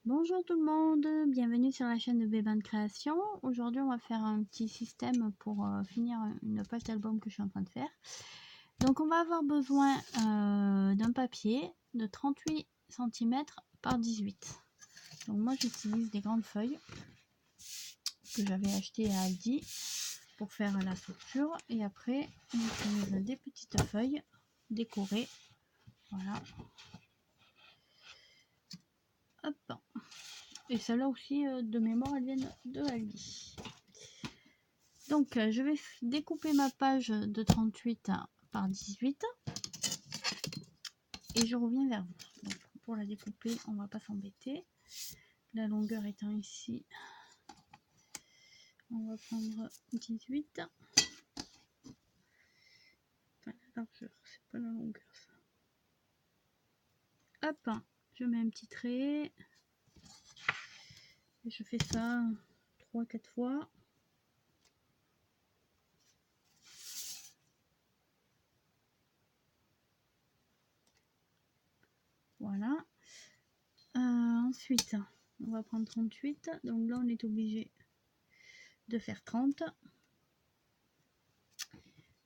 Bonjour tout le monde, bienvenue sur la chaîne de Bébin Création. Aujourd'hui on va faire un petit système pour finir une page d'album que je suis en train de faire. Donc on va avoir besoin d'un papier de 38 cm par 18. Donc moi j'utilise des grandes feuilles que j'avais achetées à Aldi pour faire la structure. Et après j'utilise des petites feuilles décorées. Voilà. Hop. Et celles-là aussi, de mémoire, elles viennent de Aldi. Donc, je vais découper ma page de 38 par 18. Et je reviens vers vous. Donc, pour la découper, on va pas s'embêter. La longueur étant ici, on va prendre 18. Enfin, la largeur, c'est pas la longueur, ça. Hop, je mets un petit trait. Et je fais ça 3-4 fois. Voilà. Ensuite, on va prendre 38. Donc là, on est obligé de faire 30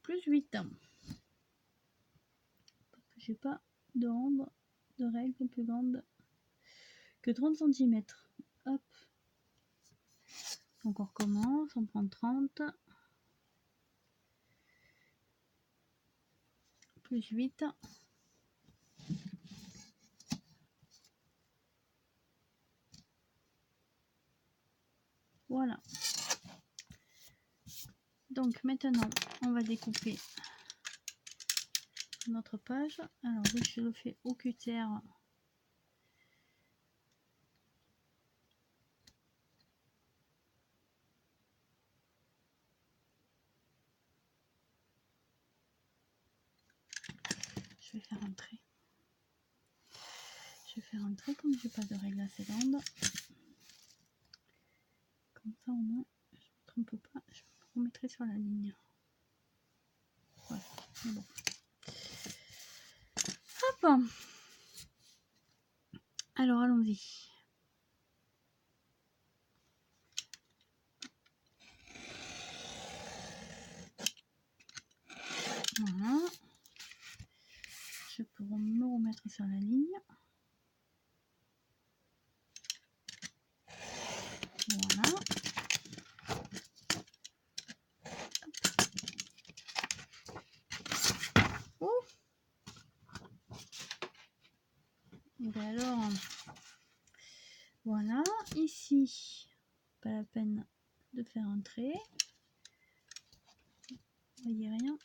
plus 8. Parce que j'ai pas de règle plus grande que 30 cm. Hop. Donc on recommence, on prend 30 plus 8. Voilà. Donc maintenant, on va découper notre page. Alors oui, je le fais au cutter. Je vais faire un trait. Je vais faire un trait comme j'ai pas de règle assez grande. Comme ça au moins, je ne me trompe pas. Je me remettrai sur la ligne. Voilà, c'est bon. Hop. Alors allons-y. Voilà. Je peux me remettre sur la ligne. Voilà. Oh. Et bien alors, voilà. Ici, pas la peine de faire un trait. Vous voyez rien.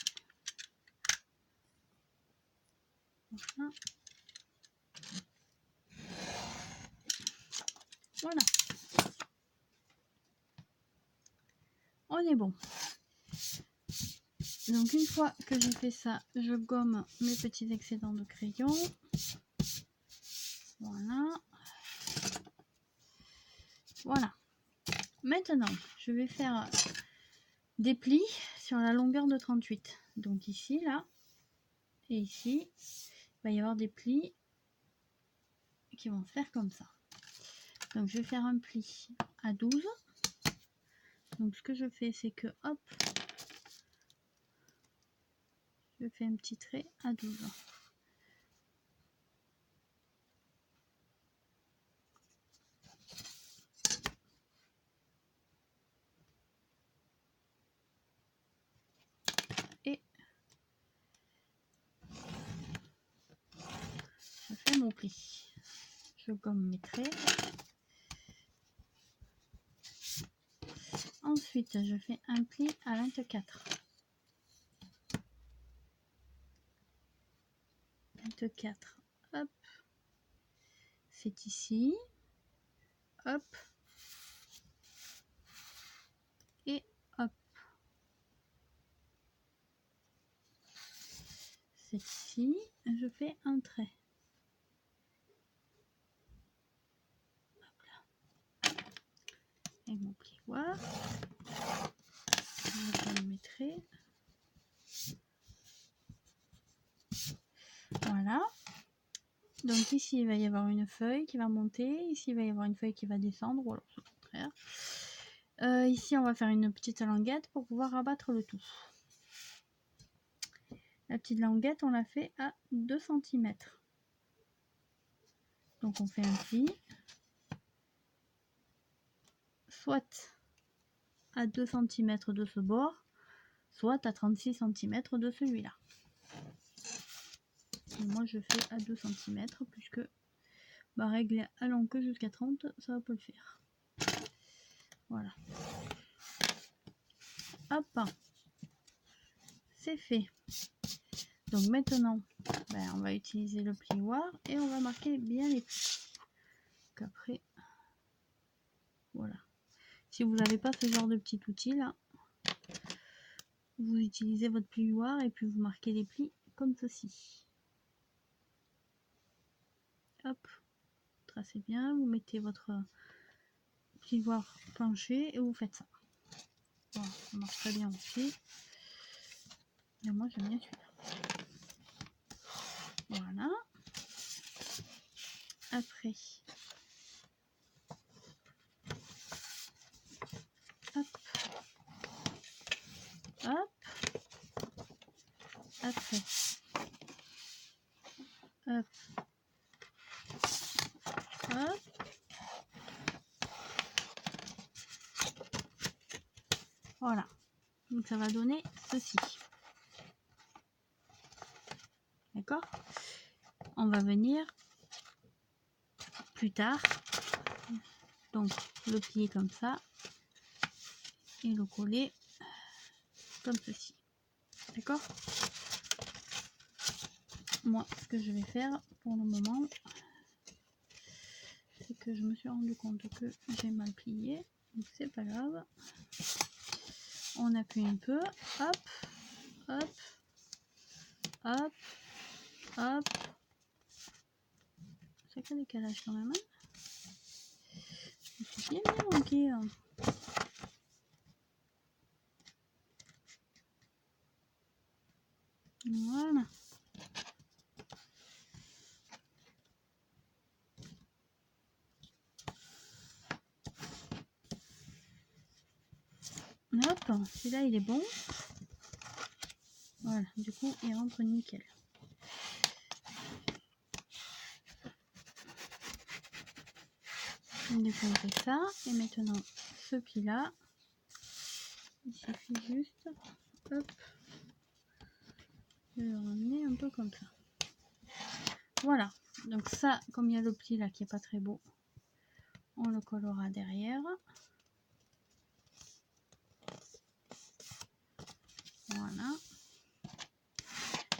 Voilà. Voilà. On est bon. Donc une fois que j'ai fait ça, je gomme mes petits excédents de crayon. Voilà. Voilà. Maintenant, je vais faire des plis sur la longueur de 38. Donc ici, là, et ici, il va y avoir des plis qui vont se faire comme ça. Donc je vais faire un pli à 12. Donc ce que je fais, c'est que, hop, je fais un petit trait à 12. Et je fais mon pli. Je gomme mes traits. Ensuite, je fais un pli à 24. 24. Hop. C'est ici. Hop. Et hop. C'est ici. Je fais un trait. Hop là. Et mon plioir. Je mes traits. Voilà. Donc ici, il va y avoir une feuille qui va monter. Ici, il va y avoir une feuille qui va descendre, ou alors c'est le contraire. Ici, on va faire une petite languette pour pouvoir abattre le tout. La petite languette, on la fait à 2 cm. Donc on fait un pli, soit à 2 cm de ce bord, soit à 36 cm de celui-là. Moi je fais à 2 cm puisque ma règle est allant que jusqu'à 30, ça va pas le faire. Voilà. Hop, c'est fait. Donc maintenant, on va utiliser le plioir et on va marquer bien les plis. Donc après, voilà. Si vous n'avez pas ce genre de petit outil là, vous utilisez votre plioir et puis vous marquez les plis comme ceci. Hop, tracez bien, vous mettez votre plioir penché et vous faites ça. Voilà, ça marche très bien aussi. Et moi j'aime bien celui-là. Voilà. Après, hop, hop. Après, hop, hop. Voilà. Donc ça va donner ceci. D'accord? On va venir plus tard. Donc le plier comme ça et le coller comme ceci. D'accord? Moi, ce que je vais faire pour le moment, c'est que je me suis rendu compte que j'ai mal plié. Donc c'est pas grave. On appuie un peu. Hop, hop, hop, hop. Sacré décalage quand même. Je suis bien manqué. Hein. Voilà. Hop, celui-là il est bon. Voilà, du coup il rentre nickel. Donc on fait ça. Et maintenant ce pli là, il suffit juste hop, de le ramener un peu comme ça. Voilà, donc ça, comme il y a le pli là qui est pas très beau, on le collera derrière. Voilà.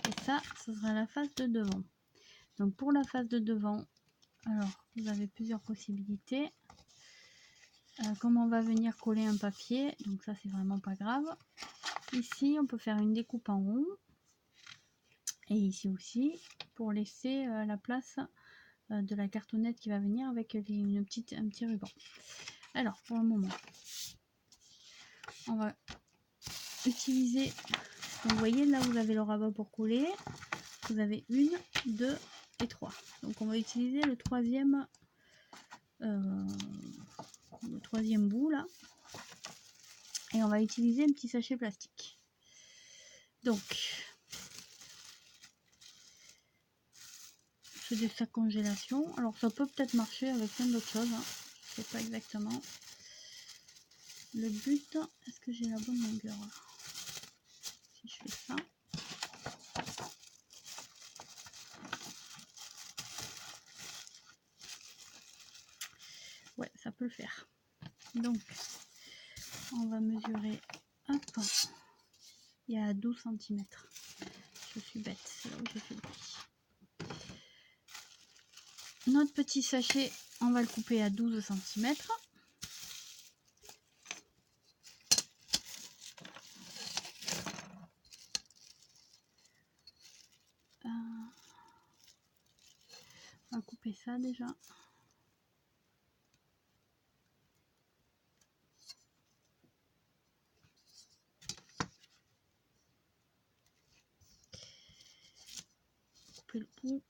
Et ça, ce sera la face de devant. Donc pour la face de devant, alors vous avez plusieurs possibilités. Comme on va venir coller un papier, donc ça c'est vraiment pas grave. Ici, on peut faire une découpe en rond. Et ici aussi, pour laisser la place de la cartonnette qui va venir avec un petit ruban. Alors, pour le moment, on va utiliser, donc, vous voyez là vous avez le rabat pour coller, vous avez 1, 2 et 3. Donc on va utiliser le troisième bout là, et on va utiliser un petit sachet plastique. Donc c'est des sacs congélation, alors ça peut peut-être marcher avec plein d'autres choses, hein. Je sais pas exactement. Le but, est-ce que j'ai la bonne longueur là? Si je fais ça, ouais, ça peut le faire. Donc on va mesurer, hop, il y a 12 cm. Je suis bête, c'est là où j'ai fait le prix. Notre petit sachet, on va le couper à 12 cm. On va couper ça déjà. Couper le bout.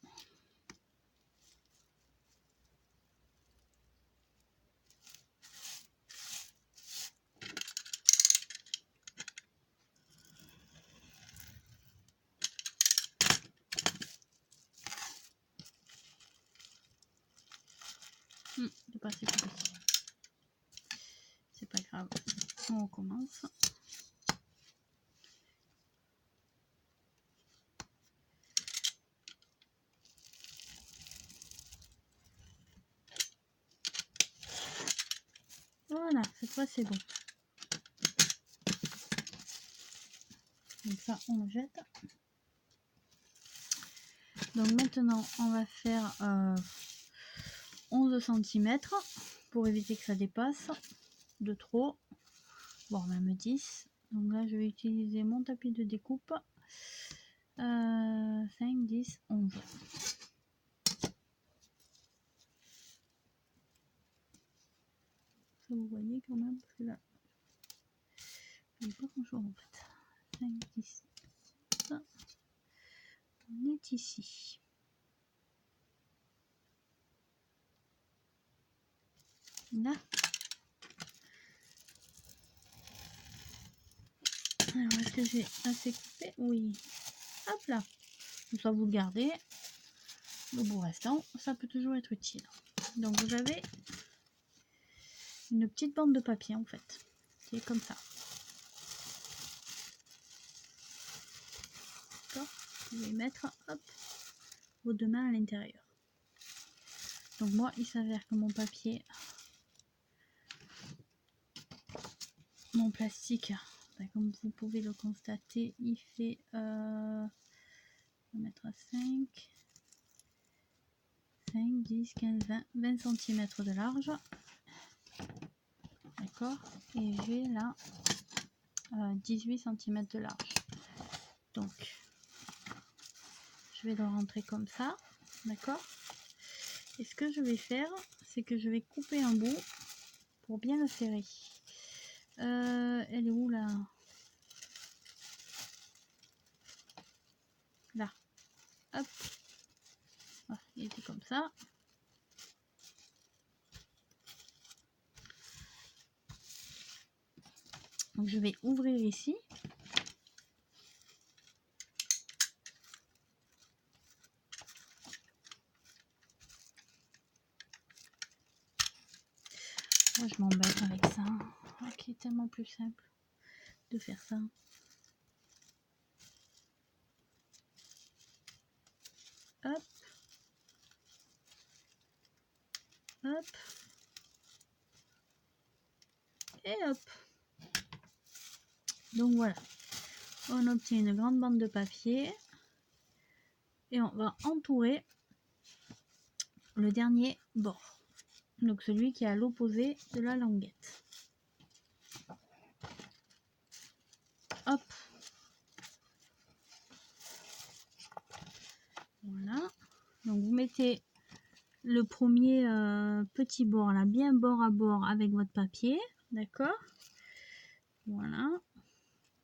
C'est pas assez petit. C'est pas grave. On recommence. Voilà, cette fois c'est bon. Donc ça, on le jette. Donc maintenant, on va faire 11 cm pour éviter que ça dépasse de trop, voire même 10. Donc là, je vais utiliser mon tapis de découpe. 5, 10, 11. Ça, vous voyez quand même, parce que là, il n'y a pas grand chose en fait. 5, 10. Ça, on est ici. Là. Alors, est-ce que j'ai assez coupé? Oui. Hop là. Comme ça, vous le gardez. Le bout restant, ça peut toujours être utile. Donc, vous avez une petite bande de papier en fait, qui est comme ça. D'accord. Vous pouvez mettre hop, vos deux mains à l'intérieur. Donc, moi, il s'avère que mon papier, mon plastique, comme vous pouvez le constater, il fait, on va mettre à 5, 10, 15, 20 cm de large. D'accord. Et j'ai là 18 cm de large. Donc, je vais le rentrer comme ça. D'accord. Et ce que je vais faire, c'est que je vais couper un bout pour bien le serrer. Elle est où là? Là. Hop. Voilà, il était comme ça. Donc je vais ouvrir ici. Moi je m'embête avec ça. Qui est tellement plus simple de faire ça. Hop. Hop. Et hop. Donc voilà. On obtient une grande bande de papier. Et on va entourer le dernier bord. Donc celui qui est à l'opposé de la languette. Hop. Voilà. Donc vous mettez le premier petit bord là, bien bord à bord avec votre papier. D'accord. Voilà.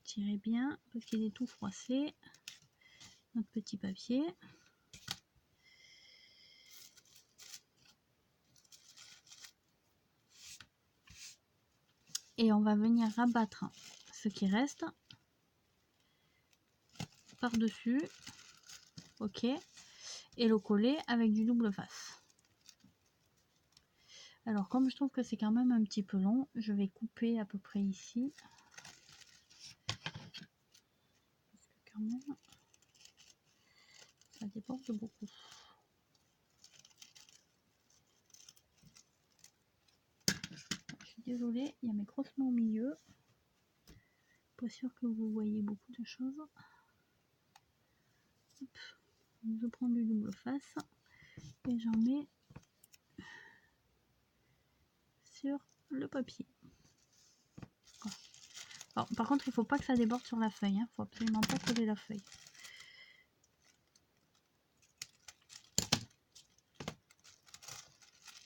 Tirez bien parce qu'il est tout froissé. Notre petit papier. Et on va venir rabattre ce qui reste par-dessus. Ok. Et le coller avec du double face. Alors comme je trouve que c'est quand même un petit peu long, je vais couper à peu près ici. Parce que quand même, ça déborde beaucoup. Je suis désolée, il y a mes grosses mains au milieu. Pas sûr que vous voyez beaucoup de choses. Hop. Je prends du double face et j'en mets sur le papier. Alors, par contre, il faut pas que ça déborde sur la feuille. Faut absolument pas coller la feuille.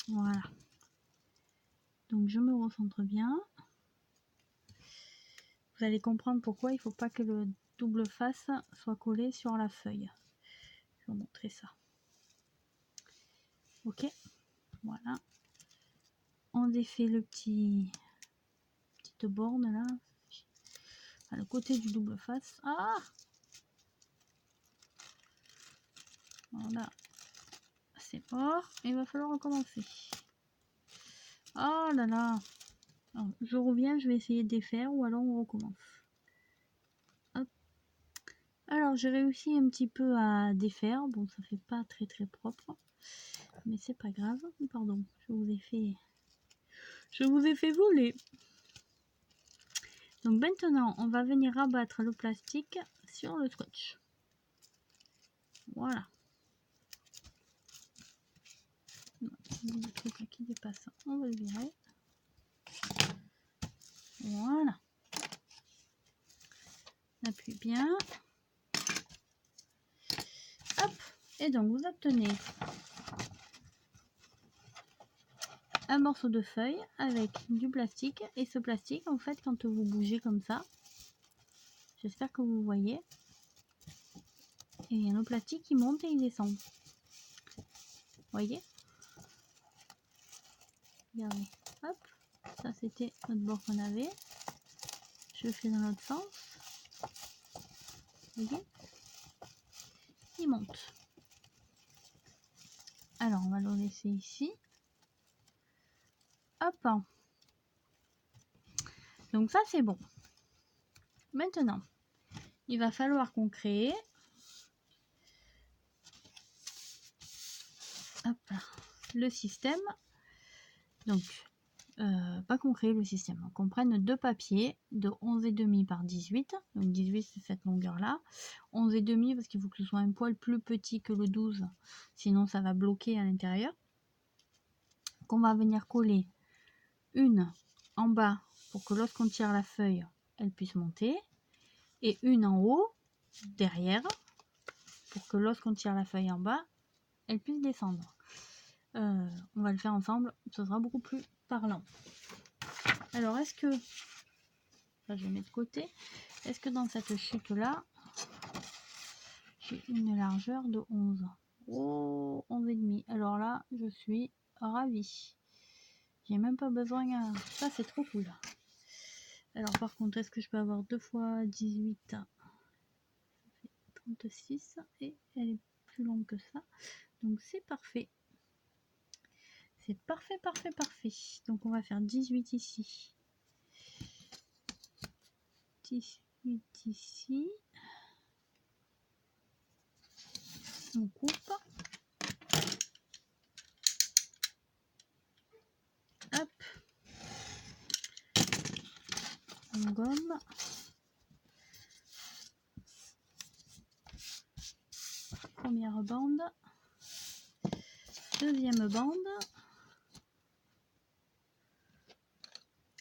Voilà. Donc je me recentre bien. Vous allez comprendre pourquoi il faut pas que le double face soit collé sur la feuille. Je vais vous montrer ça. Ok. Voilà. On défait le petite borne là. À le côté du double face. Ah! Voilà. C'est mort. Il va falloir recommencer. Oh là là. Alors, je reviens, je vais essayer de défaire ou alors on recommence. Hop. Alors j'ai réussi un petit peu à défaire. Bon, ça fait pas très très propre, mais c'est pas grave. Pardon, je vous ai fait voler. Donc maintenant, on va venir rabattre le plastique sur le scotch. Voilà. Le truc là qui dépasse, on va le virer. Voilà. On appuie bien. Hop. Et donc vous obtenez un morceau de feuille avec du plastique. Et ce plastique, en fait, quand vous bougez comme ça, j'espère que vous voyez, et il y a le plastique qui monte et il descend. Vous voyez? Regardez. Hop. Ça, c'était notre bord qu'on avait. Je fais dans l'autre sens. Vous voyez? Il monte. Alors, on va le laisser ici. Hop. Donc ça, c'est bon. Maintenant, il va falloir qu'on crée le système. Donc, pas qu'on crée le système, qu'on prenne deux papiers de 11,5 par 18. Donc 18, c'est cette longueur-là. 11,5 parce qu'il faut que ce soit un poil plus petit que le 12, sinon ça va bloquer à l'intérieur. Qu'on va venir coller une en bas pour que lorsqu'on tire la feuille, elle puisse monter. Et une en haut, derrière, pour que lorsqu'on tire la feuille en bas, elle puisse descendre. On va le faire ensemble, ce sera beaucoup plus parlant. Alors, est-ce que... Là, je mets de côté. Est-ce que dans cette chute-là, j'ai une largeur de 11? Oh, 11,5. Alors là, je suis ravie. J'ai même pas besoin... Ça, c'est trop cool. Alors, par contre, est-ce que je peux avoir 2 fois 18? Ça fait 36. Et elle est plus longue que ça. Donc, c'est parfait. C'est parfait, parfait, parfait. Donc, on va faire 18 ici. 18 ici. On coupe. Hop. On gomme. Première bande. Deuxième bande.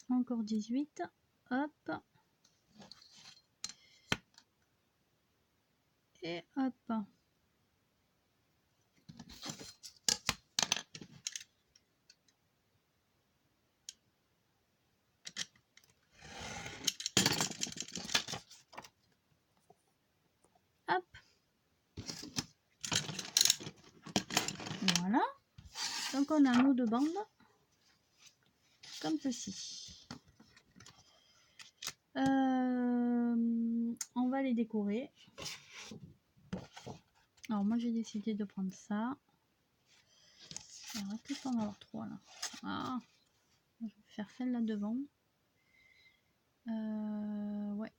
Encore 18. Hop. Et hop. Hop. Voilà. Donc on a nos deux bandes. Comme ceci. On va les décorer. Alors moi j'ai décidé de prendre ça. Alors est-ce que je peux en avoir trois là? Ah, je vais faire celle là devant. Ouais.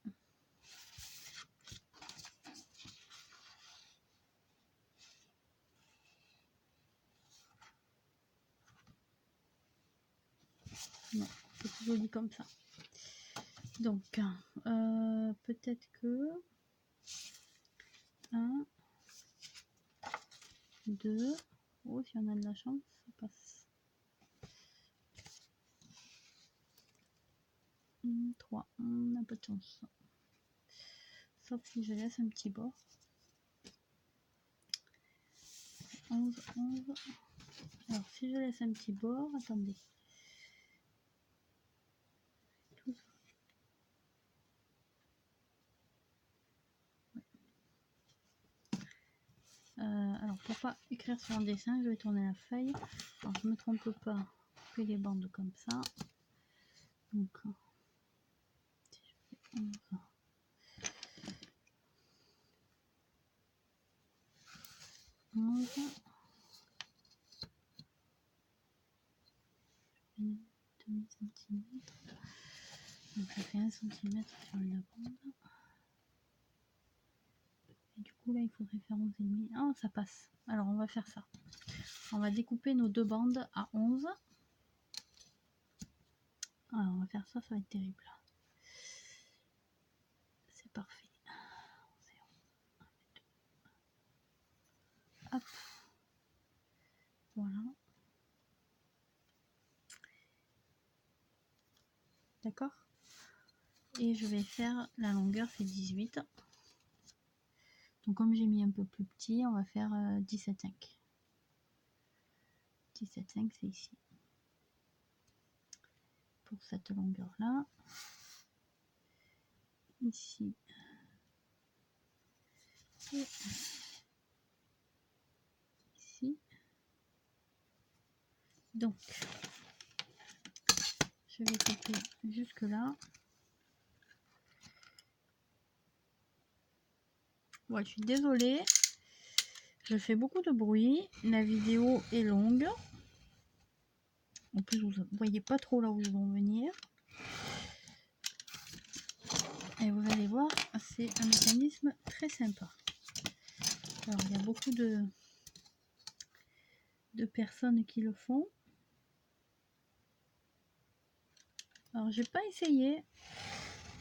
Non, c'est plus joli comme ça. Donc, peut-être que 1, 2, oh, si on a de la chance, ça passe. 3, on n'a pas de chance. Sauf si je laisse un petit bord. 11, 11. Alors, si je laisse un petit bord, attendez. Alors, pour pas écrire sur un dessin, je vais tourner la feuille. Alors, je ne me trompe pas, je fais les bandes comme ça. Donc, si je fais 11, 11, demi centimètre. Donc ça fait 1 cm sur une bande. Et du coup là il faudrait faire 11,5. Ah, ça passe. Alors on va faire ça. On va découper nos deux bandes à 11. Alors on va faire ça, ça va être terrible. C'est parfait. Hop. Voilà. D'accord. Et je vais faire la longueur, c'est 18. Donc comme j'ai mis un peu plus petit, on va faire 17,5. 17,5 c'est ici. Pour cette longueur là. Ici. Et ici. Donc je vais couper jusque là. Ouais, je suis désolée. Je fais beaucoup de bruit. La vidéo est longue. En plus, vous ne voyez pas trop là où je vais en venir. Et vous allez voir, c'est un mécanisme très sympa. Alors, il y a beaucoup de personnes qui le font. Alors, j'ai pas essayé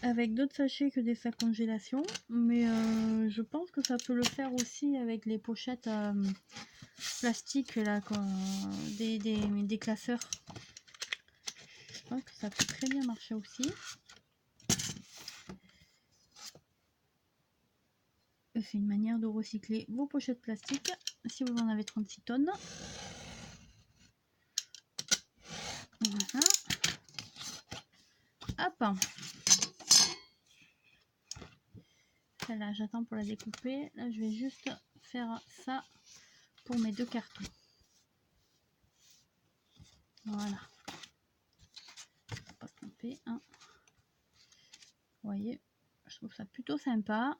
avec d'autres sachets que des sacs congélation, mais je pense que ça peut le faire aussi avec les pochettes plastiques là, des classeurs. Je pense que ça peut très bien marcher aussi. C'est une manière de recycler vos pochettes plastiques si vous en avez 36 tonnes. Voilà. Hop. Celle-là, j'attends pour la découper. Là, je vais juste faire ça pour mes deux cartons. Voilà. Pas se tromper, hein. Vous voyez, je trouve ça plutôt sympa.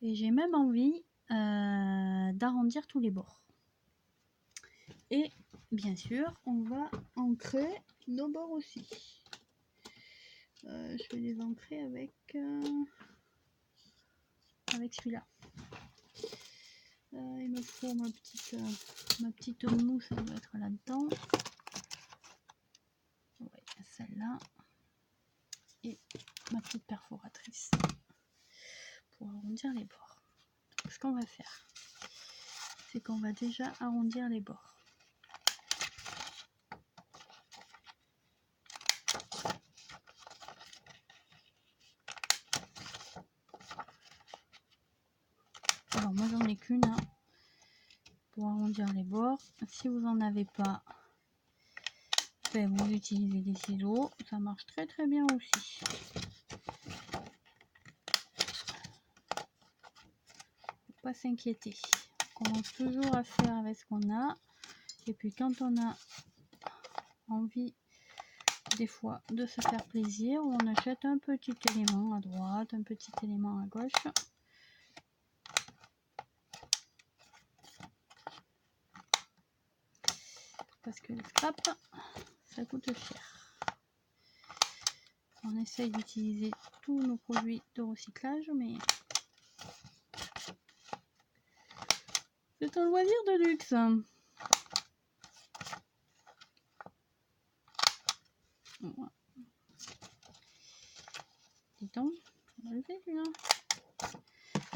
Et j'ai même envie d'arrondir tous les bords. Et bien sûr, on va ancrer nos bords aussi. Je vais les ancrer avec celui-là. Il me faut ma petite mousse, elle doit être là-dedans. Ouais, celle-là. Et ma petite perforatrice pour arrondir les bords. Donc, ce qu'on va faire, c'est qu'on va déjà arrondir les bords. Alors moi j'en ai qu'une hein, pour arrondir les bords. Si vous en avez pas, ben, vous utilisez des ciseaux, ça marche très très bien aussi. Faut pas s'inquiéter. On commence toujours à faire avec ce qu'on a. Et puis quand on a envie des fois de se faire plaisir, on achète un petit élément à droite, un petit élément à gauche. Parce que le scrap, ça coûte cher. On essaye d'utiliser tous nos produits de recyclage, mais c'est un loisir de luxe. Voilà. Donc, on va le faire celui-là.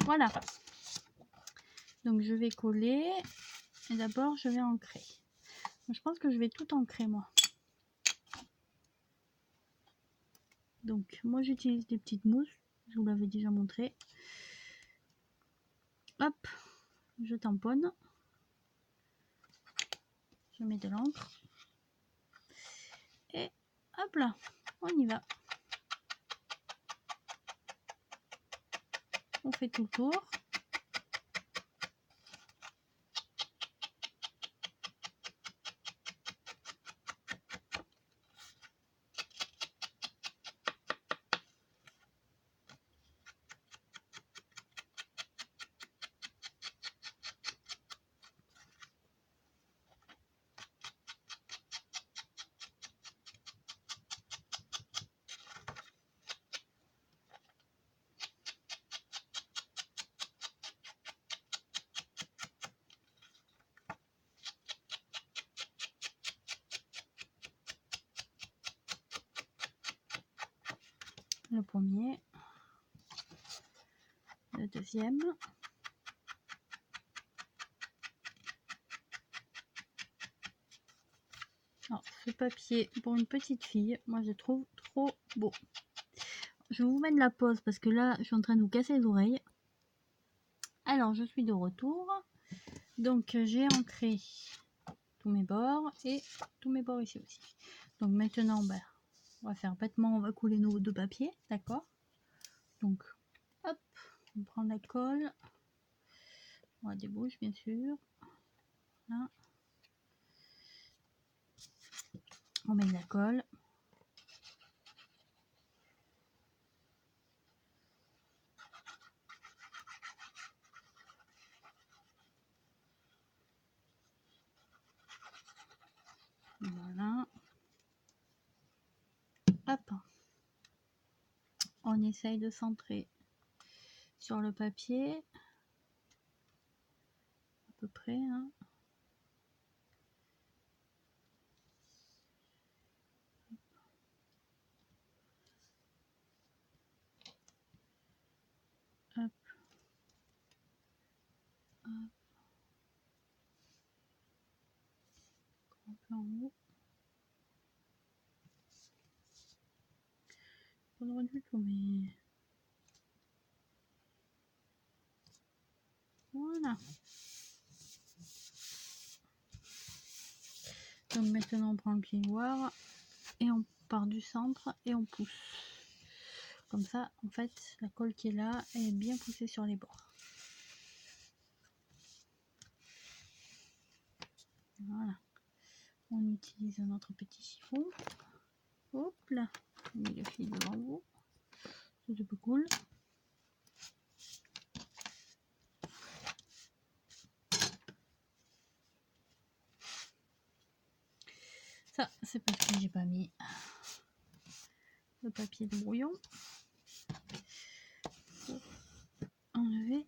Voilà. Donc je vais coller et d'abord je vais ancrer. Je pense que je vais tout ancrer moi. Donc moi j'utilise des petites mousses, je vous l'avais déjà montré. Hop, je tamponne. Je mets de l'encre. Et hop là, on y va. On fait tout le tour. le premier, le deuxième. Alors, ce papier pour une petite fille, moi je trouve trop beau. Je vais vous mettre la pause parce que là je suis en train de vous casser les oreilles. Alors je suis de retour. Donc j'ai ancré tous mes bords et tous mes bords ici aussi. Donc maintenant on va faire bêtement, on va couler nos deux papiers, d'accord? Donc hop, on prend la colle, on la débouche bien sûr. Là. On met de la colle. Voilà. Hop. On essaye de centrer sur le papier. À peu près. Hein. Hop. Hop. Un peu en haut. Pas droit du tout, mais... Voilà. Donc maintenant on prend le pied noir et on part du centre et on pousse. Comme ça, en fait, la colle qui est là est bien poussée sur les bords. Voilà. On utilise notre petit chiffon. Hop là. On met le fil devant vous. C'est un peu cool. Ça, c'est parce que j'ai pas mis le papier de brouillon pour enlever,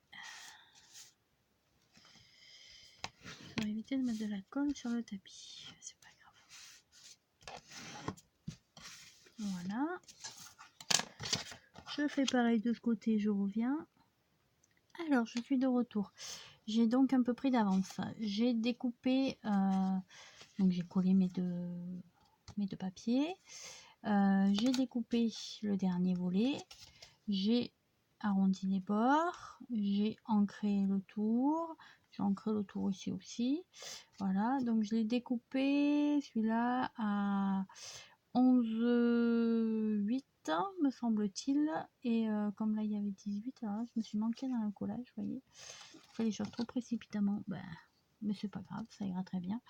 pour éviter de mettre de la colle sur le tapis. C'est pas grave. Voilà. Je fais pareil de ce côté, je reviens. Alors, je suis de retour. J'ai donc un peu pris d'avance. J'ai découpé, donc j'ai collé mes deux papiers. J'ai découpé le dernier volet. J'ai arrondi les bords. J'ai ancré le tour. J'ai ancré le tour ici aussi. Voilà, donc je l'ai découpé celui-là à 11,8 me semble-t-il. Et comme là il y avait 18, alors là, je me suis manqué dans le collage, vous voyez. Je fais les choses trop précipitamment, mais c'est pas grave, ça ira très bien.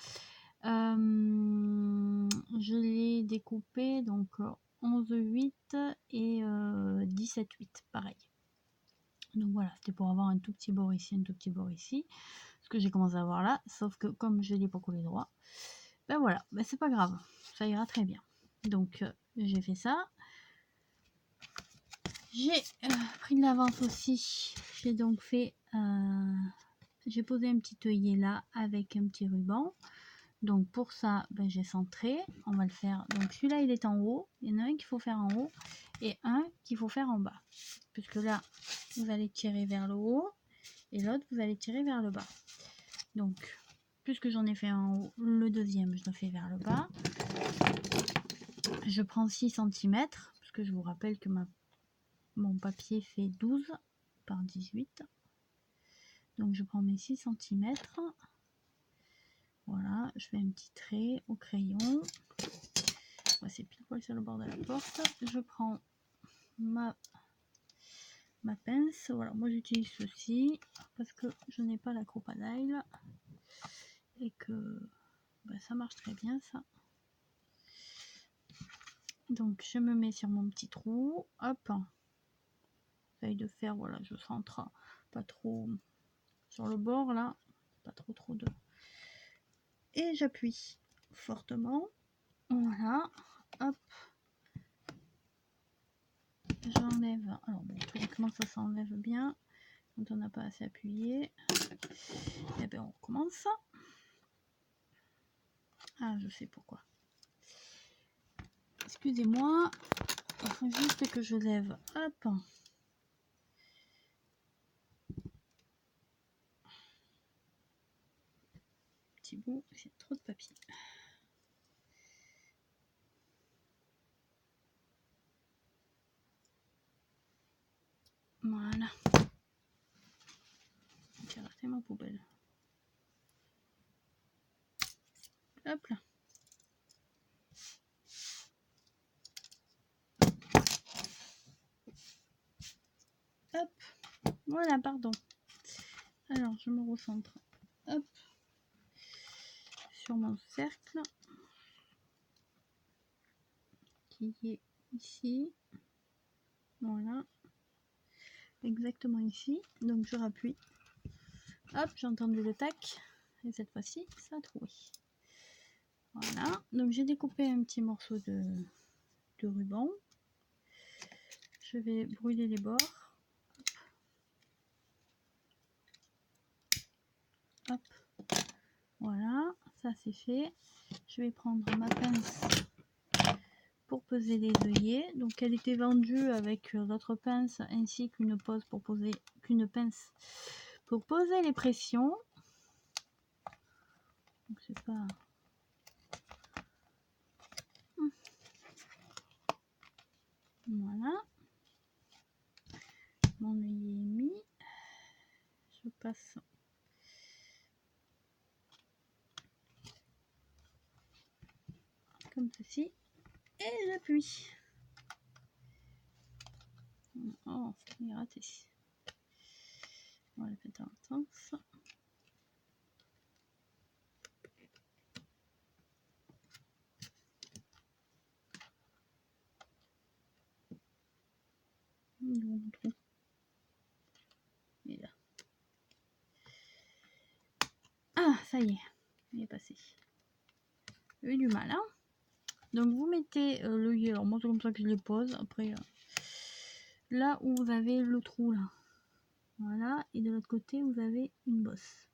Je l'ai découpé donc 11,8 et 17,8, pareil. Donc voilà, c'était pour avoir un tout petit bord ici, un tout petit bord ici. Ce que j'ai commencé à avoir là, sauf que comme je l'ai pas collé droit, voilà, c'est pas grave, ça ira très bien. Donc j'ai fait ça. J'ai pris de l'avance aussi. J'ai donc fait, j'ai posé un petit œillet là avec un petit ruban. Donc pour ça, j'ai centré. On va le faire. Donc celui-là, il est en haut. Il y en a un qu'il faut faire en haut et un qu'il faut faire en bas. Puisque là, vous allez tirer vers le haut et l'autre, vous allez tirer vers le bas. Donc, puisque j'en ai fait en haut, le deuxième, je le fais vers le bas. Je prends 6 cm, parce que je vous rappelle que mon papier fait 12 par 18. Donc je prends mes 6 cm. Voilà, je fais un petit trait au crayon. C'est pile poil sur le bord de la porte. Je prends ma pince. Voilà, moi j'utilise ceci parce que je n'ai pas la crocodile et que ça marche très bien ça. Donc je me mets sur mon petit trou. Hop. J'essaye de faire, voilà, je centre pas trop sur le bord là. Pas trop de... Et j'appuie fortement. Voilà. Hop. J'enlève. Alors bon, comment ça s'enlève bien quand on n'a pas assez appuyé. Et bien on recommence. Ah, je sais pourquoi. Excusez-moi. Il faut juste que je lève. Hop. Petit bout, j'ai trop de papier. Voilà. J'ai raté ma poubelle. Hop là. Hop. Voilà, pardon. Alors, je me recentre. Hop. Sur mon cercle. Qui est ici. Voilà. Exactement ici. Donc, je rappuie. Hop, j'ai entendu le tac. Et cette fois-ci, ça a trouvé. Voilà. Donc, j'ai découpé un petit morceau de ruban. Je vais brûler les bords. Hop. Voilà, ça c'est fait. Je vais prendre ma pince pour peser les œillets. Donc elle était vendue avec l'autre pince ainsi qu'une pince pour poser les pressions. Donc c'est pas... Voilà. Mon œillet est mis. Je passe comme ceci. Et j'appuie. Oh, ça m'est raté. On va le faire dans le sens. Et là. Ah, ça y est, il est passé. J'ai eu du mal, hein. Donc vous mettez l'œillet, alors moi c'est comme ça que je les pose. Après, là où vous avez le trou là, voilà, et de l'autre côté vous avez une bosse.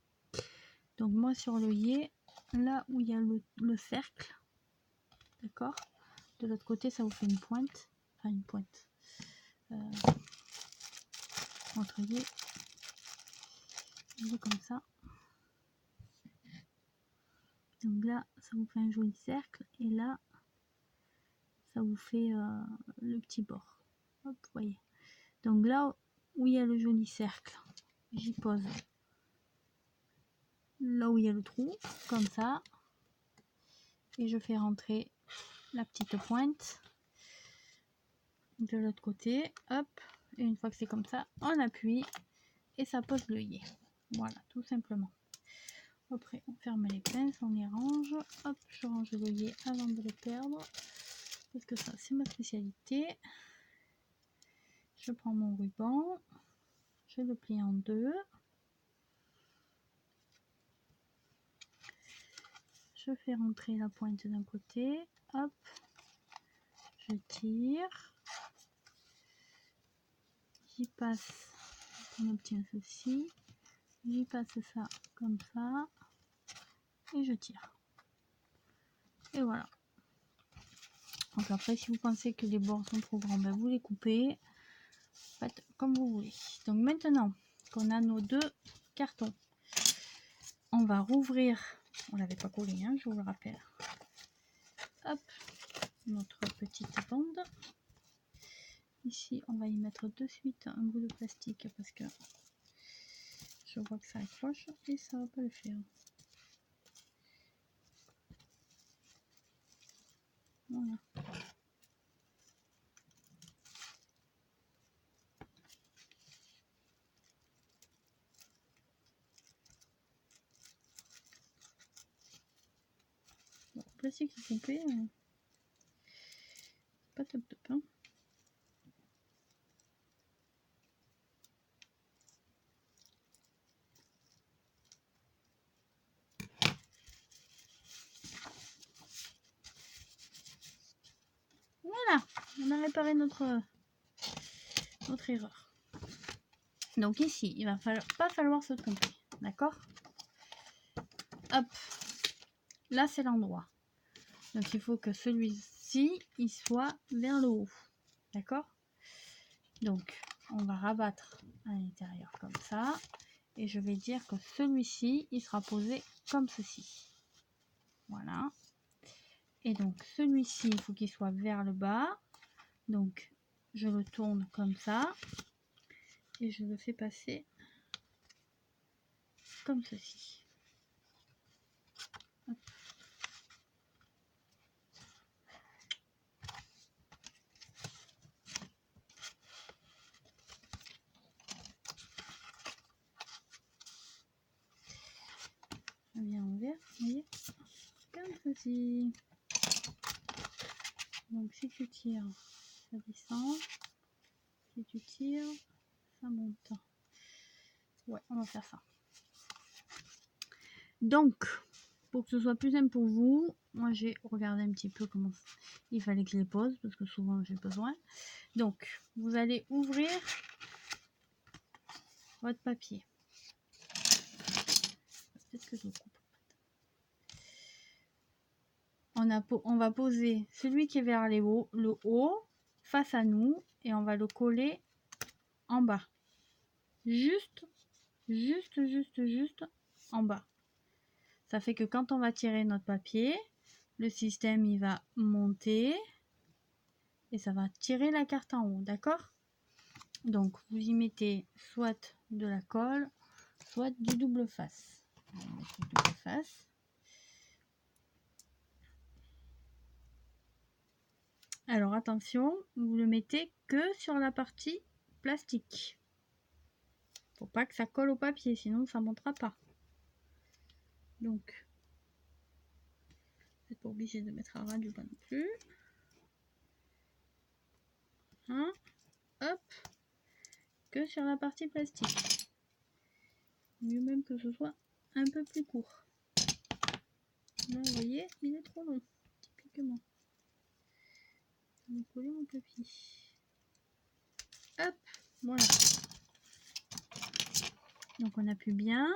Donc moi sur l'œillet, là où il y a le cercle, d'accord, de l'autre côté ça vous fait une pointe, enfin une pointe. Votre œillet, il est comme ça. Donc là ça vous fait un joli cercle et là ça vous fait le petit bord. Hop, vous voyez. Donc là où il y a le joli cercle, j'y pose là où il y a le trou, comme ça, et je fais rentrer la petite pointe de l'autre côté, hop, et une fois que c'est comme ça, on appuie et ça pose l'œillet. Voilà, tout simplement. Après, on ferme les pinces, on les range, hop, je range l'œillet avant de le perdre, parce que ça, c'est ma spécialité. Je prends mon ruban, je le plie en deux. Je fais rentrer la pointe d'un côté, hop, je tire, j'y passe, on obtient ceci, j'y passe ça comme ça, et je tire. Et voilà. Donc après, si vous pensez que les bords sont trop grands, ben vous les coupez, faites comme vous voulez. Donc maintenant qu'on a nos deux cartons, on va rouvrir, on l'avait pas collé, hein, je vous le rappelle. Hop, notre petite bande. Ici, on va y mettre de suite un bout de plastique parce que je vois que ça accroche et ça va pas le faire. Voilà. Bon, le plastique est coupé, pas top top, hein. Voilà, on a réparé notre erreur. Donc ici, il va pas falloir se tromper, d'accord? Hop, là c'est l'endroit. Donc il faut que celui-ci, il soit vers le haut. D'accord? Donc, on va rabattre à l'intérieur comme ça. Et je vais dire que celui-ci, il sera posé comme ceci. Voilà. Et donc, celui-ci, il faut qu'il soit vers le bas. Donc, je le tourne comme ça. Et je le fais passer comme ceci. Hop. Bien ouvert, vous voyez, comme ceci. Donc si tu tires, ça descend. Si tu tires, ça monte. Ouais, on va faire ça. Donc, pour que ce soit plus simple pour vous, moi j'ai regardé un petit peu comment il fallait que je les pose, parce que souvent j'ai besoin. Donc, vous allez ouvrir votre papier. Peut-être que je le coupe. On va poser celui qui est vers le haut face à nous et on va le coller en bas. Juste en bas. Ça fait que quand on va tirer notre papier, le système il va monter et ça va tirer la carte en haut, d'accord? Donc vous y mettez soit de la colle, soit du double face. On va mettre du double face. Alors attention, vous le mettez que sur la partie plastique. Faut pas que ça colle au papier, sinon ça ne montera pas. Donc, vous n'êtes pas obligé de mettre à ras du bas non plus. Hein, hop, que sur la partie plastique. Mieux même que ce soit un peu plus court. Là, vous voyez, il est trop long, typiquement. Je vais coller mon papier. Hop, voilà. Donc on appuie bien.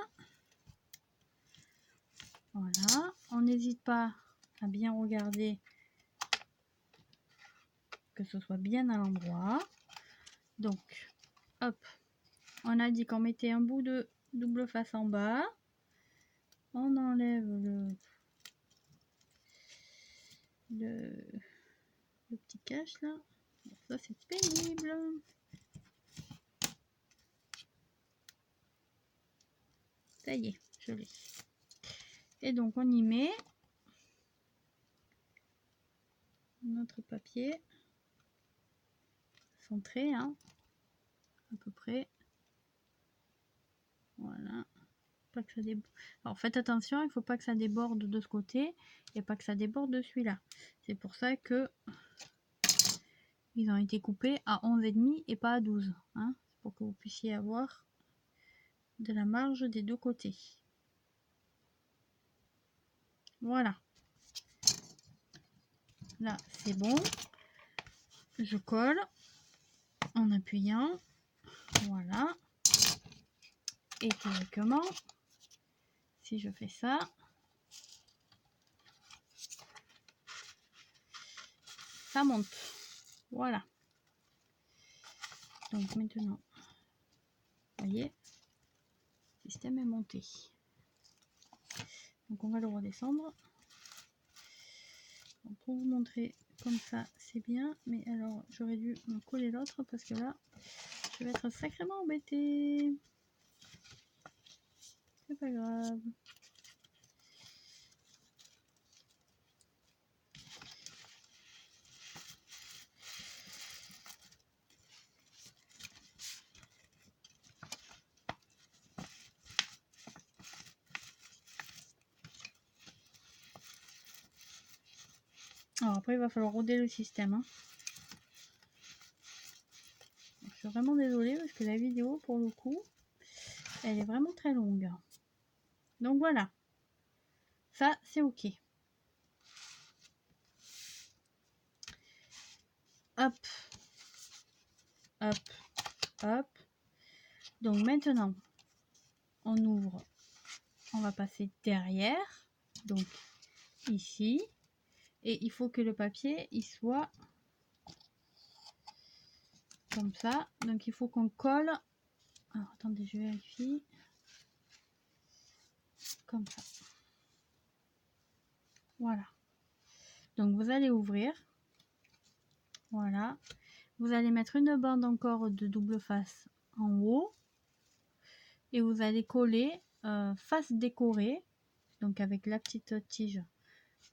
Voilà. On n'hésite pas à bien regarder que ce soit bien à l'endroit. Donc, hop. On a dit qu'on mettait un bout de double face en bas. On enlève le petit cache là. Bon, ça c'est pénible. Ça y est, je l'ai. Et donc on y met notre papier centré, hein, à peu près. Voilà. Pas que ça déborde. Alors faites attention, il ne faut pas que ça déborde de ce côté et pas que ça déborde de celui-là. C'est pour ça que ils ont été coupés à 11,5 et pas à 12. Hein, pour que vous puissiez avoir de la marge des deux côtés. Voilà. Là, c'est bon. Je colle en appuyant. Voilà. Et théoriquement, si je fais ça, ça monte. Voilà. Donc maintenant, vous voyez, le système est monté. Donc on va le redescendre. Donc, pour vous montrer comme ça, c'est bien. Mais alors, j'aurais dû me coller l'autre parce que là, je vais être sacrément embêtée. C'est pas grave. Alors après, il va falloir roder le système. Hein. Je suis vraiment désolée parce que la vidéo, pour le coup, elle est vraiment très longue. Donc voilà. Ça, c'est OK. Hop. Hop. Hop. Donc maintenant, on ouvre. On va passer derrière. Donc ici. Et il faut que le papier, il soit comme ça. Donc il faut qu'on colle. Alors attendez, je vérifie. Comme ça. Voilà. Donc vous allez ouvrir. Voilà. Vous allez mettre une bande encore de double face en haut. Et vous allez coller face décorée. Donc avec la petite tige,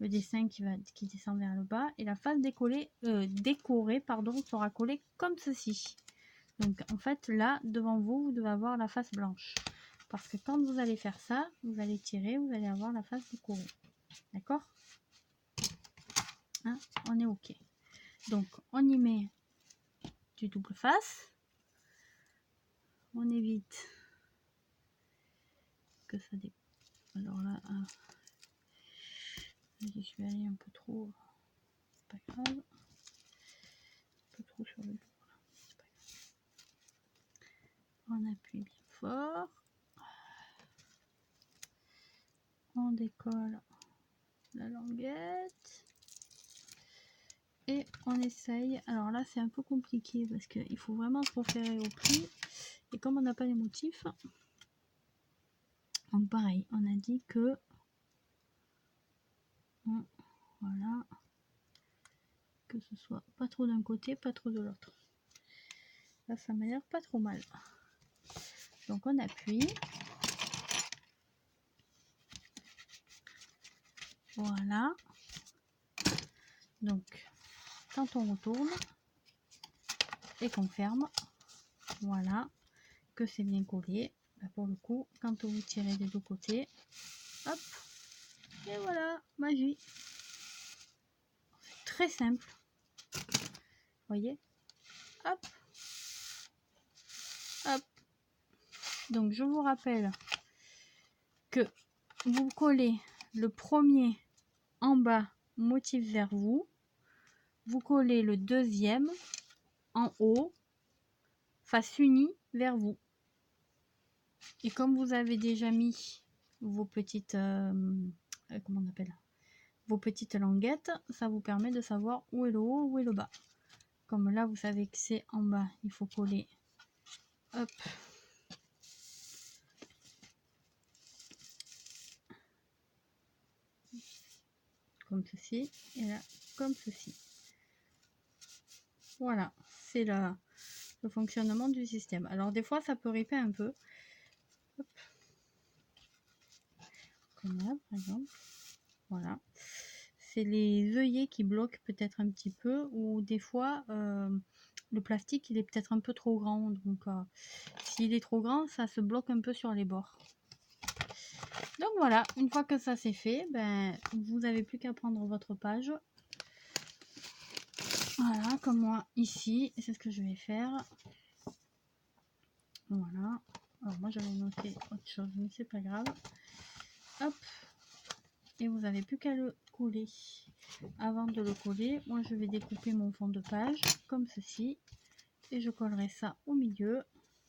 le dessin qui descend vers le bas. Et la face décorée sera collée comme ceci. Donc en fait là, devant vous, vous devez avoir la face blanche. Parce que quand vous allez faire ça, vous allez tirer, vous allez avoir la face décorée. D'accord? Hein, on est OK. Donc on y met du double face. On évite que ça dépend. Alors là, je suis allée un peu trop. Pas grave. Un peu trop sur le dos. C'est pas grave. On appuie bien fort. On décolle la languette. Et on essaye. Alors là, c'est un peu compliqué parce qu'il faut vraiment se référer au pli. Et comme on n'a pas les motifs, donc pareil, on a dit que voilà, que ce soit pas trop d'un côté, pas trop de l'autre. Là, ça m'a l'air pas trop mal. Donc on appuie. Voilà. Donc quand on retourne et qu'on ferme, voilà, que c'est bien collé. Là, pour le coup, quand vous tirez des deux côtés, hop, et voilà, magie. Très simple. Voyez, hop, hop. Donc je vous rappelle que vous collez le premier en bas, motif vers vous. Vous collez le deuxième en haut, face unie vers vous. Et comme vous avez déjà mis vos petites comment on appelle, vos petites languettes, ça vous permet de savoir où est le haut, où est le bas. Comme là, vous savez que c'est en bas, il faut coller, hop, comme ceci, et là, comme ceci. Voilà, c'est le fonctionnement du système. Alors des fois, ça peut riper un peu. Hop. Comme là, par exemple. Voilà. C'est les œillets qui bloquent peut-être un petit peu, ou des fois, le plastique, il est peut-être un peu trop grand. Donc, s'il est trop grand, ça se bloque un peu sur les bords. Donc voilà, une fois que ça c'est fait, ben, vous n'avez plus qu'à prendre votre page. Voilà, comme moi ici, c'est ce que je vais faire. Voilà. Alors moi j'avais noté autre chose, mais c'est pas grave. Hop. Et vous n'avez plus qu'à le coller. Avant de le coller, moi je vais découper mon fond de page comme ceci. Et je collerai ça au milieu.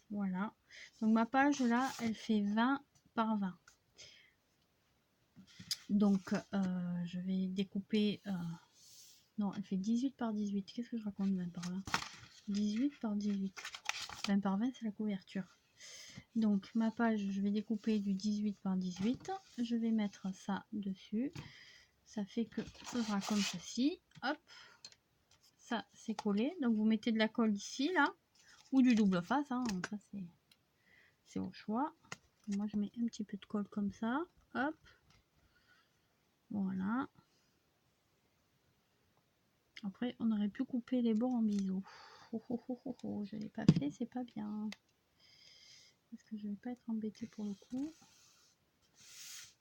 Voilà. Donc ma page là, elle fait 20 par 20. Donc je vais découper... non, elle fait 18 par 18. Qu'est-ce que je raconte 20 par 20? 18 par 18. 20 par 20, c'est la couverture. Donc ma page, je vais découper du 18 par 18. Je vais mettre ça dessus. Ça fait que ce sera comme ceci. Hop. Ça, c'est collé. Donc vous mettez de la colle ici, là. Ou du double face. Hein. Ça, c'est au choix. Moi, je mets un petit peu de colle comme ça. Hop. Voilà. Après, on aurait pu couper les bords en biseau. Oh, oh, oh, oh, oh. Je ne l'ai pas fait, c'est pas bien. Parce que je ne vais pas être embêtée pour le coup.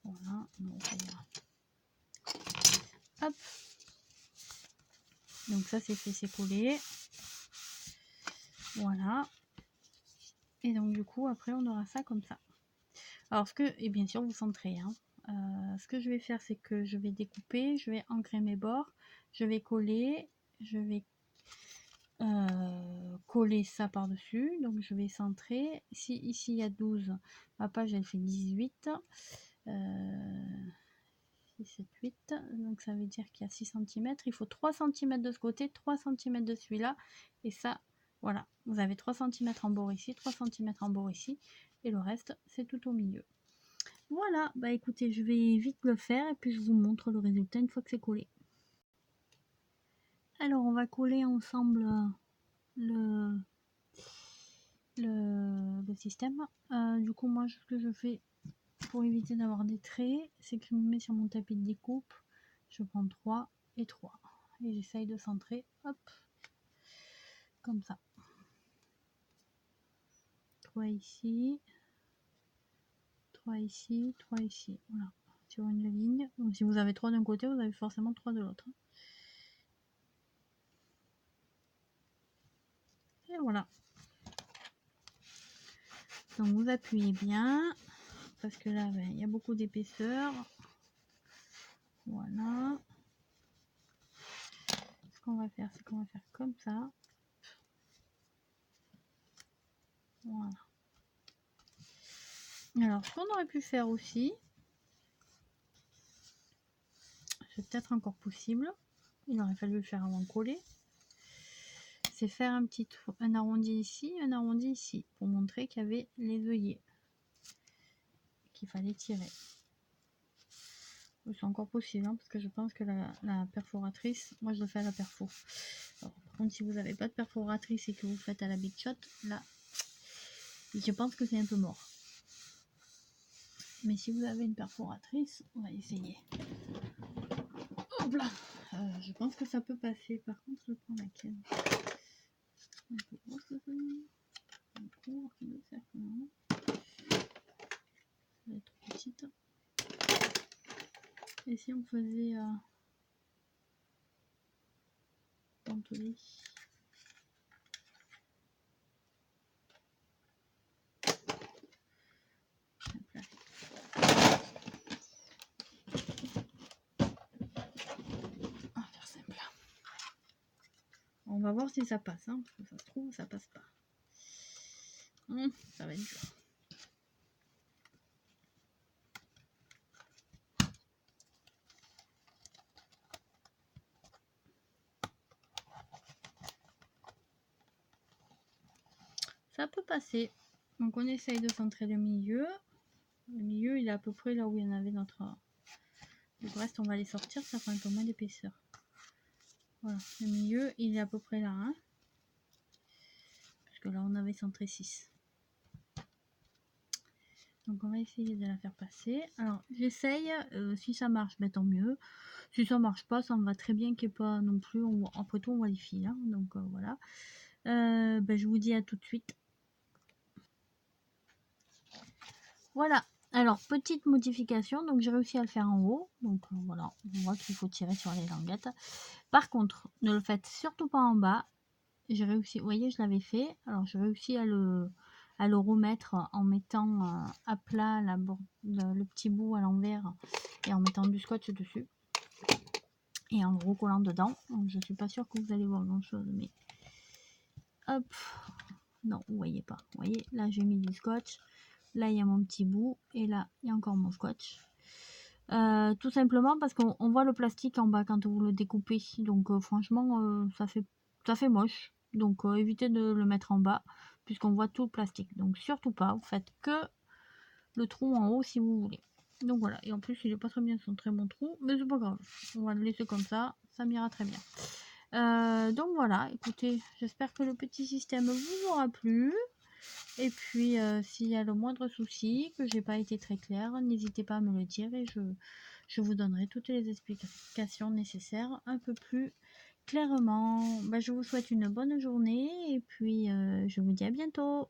Voilà. Non, ça ira. Hop. Donc ça, c'est fait, c'est collé. Voilà. Et donc, du coup, après, on aura ça comme ça. Alors, et bien sûr, vous centrez. Hein. Ce que je vais faire, c'est que je vais découper, je vais ancrer mes bords, je vais coller, je vais coller ça par-dessus. Donc, je vais centrer. Si ici, il y a 12, ma page, elle fait 18. 6, 7, 8. Donc, ça veut dire qu'il y a 6 cm. Il faut 3 cm de ce côté, 3 cm de celui-là. Et ça, Voilà, vous avez 3 cm en bord ici, 3 cm en bord ici, et le reste, c'est tout au milieu. Voilà, bah écoutez, je vais vite le faire et puis je vous montre le résultat une fois que c'est collé. Alors, on va coller ensemble le système. Du coup, moi, ce que je fais pour éviter d'avoir des traits, c'est que je me mets sur mon tapis de découpe. Je prends 3 et 3. Et j'essaye de centrer, hop, comme ça. 3 ici, 3 ici, 3 ici. Voilà, sur une ligne. Donc, si vous avez 3 d'un côté, vous avez forcément 3 de l'autre. Et voilà. Donc, vous appuyez bien. Parce que là, ben, il y a beaucoup d'épaisseur. Voilà. Ce qu'on va faire, c'est qu'on va faire comme ça. Voilà. Alors, ce qu'on aurait pu faire aussi, c'est peut-être encore possible, il aurait fallu le faire avant de coller, c'est faire un arrondi ici, un arrondi ici, pour montrer qu'il y avait les œillets qu'il fallait tirer. C'est encore possible, hein, parce que je pense que la perforatrice, moi je le fais à la perfo. Alors, par contre, si vous n'avez pas de perforatrice et que vous faites à la Big Shot, là, je pense que c'est un peu mort. Mais si vous avez une perforatrice, on va essayer. Hop là, je pense que ça peut passer. Par contre, je prends laquelle? Un peu grosse, ça va être trop petite. Et si on faisait dentelé? On va faire simple. On va voir si ça passe, hein, parce que ça se trouve, ça passe pas. Ça va être dur. Ça peut passer. Donc on essaye de centrer le milieu. Le milieu, il est à peu près là où il y en avait notre... Le reste, on va les sortir, ça fera un peu moins d'épaisseur. Voilà, le milieu, il est à peu près là. Hein, parce que là, on avait centré 6. Donc on va essayer de la faire passer. Alors j'essaye, si ça marche, ben, tant mieux. Si ça marche pas, ça me va très bien qu'il n'y ait pas non plus. Après tout, on voit les fils. Hein, donc voilà. Ben, je vous dis à tout de suite. Voilà. Alors, petite modification. Donc j'ai réussi à le faire en haut. Donc voilà, on voit qu'il faut tirer sur les languettes. Par contre, ne le faites surtout pas en bas. J'ai réussi, vous voyez, je l'avais fait. Alors j'ai réussi à le remettre en mettant à plat le petit bout à l'envers et en mettant du scotch dessus et en le recollant dedans. Donc, je suis pas sûre que vous allez voir grand chose, mais hop, non, vous voyez pas. Vous voyez, là j'ai mis du scotch, là il y a mon petit bout et là il y a encore mon scotch. Tout simplement parce qu'on voit le plastique en bas quand vous le découpez. Donc franchement, ça fait moche. Donc évitez de le mettre en bas puisqu'on voit tout le plastique. Donc surtout pas, vous faites que le trou en haut si vous voulez. Donc voilà, et en plus il est pas très bien centré mon trou, mais c'est pas grave. On va le laisser comme ça m'ira très bien. Donc voilà, écoutez, j'espère que le petit système vous aura plu. Et puis, s'il y a le moindre souci, que j'ai pas été très claire, n'hésitez pas à me le dire et je vous donnerai toutes les explications nécessaires un peu plus clairement. Bah, je vous souhaite une bonne journée et puis je vous dis à bientôt.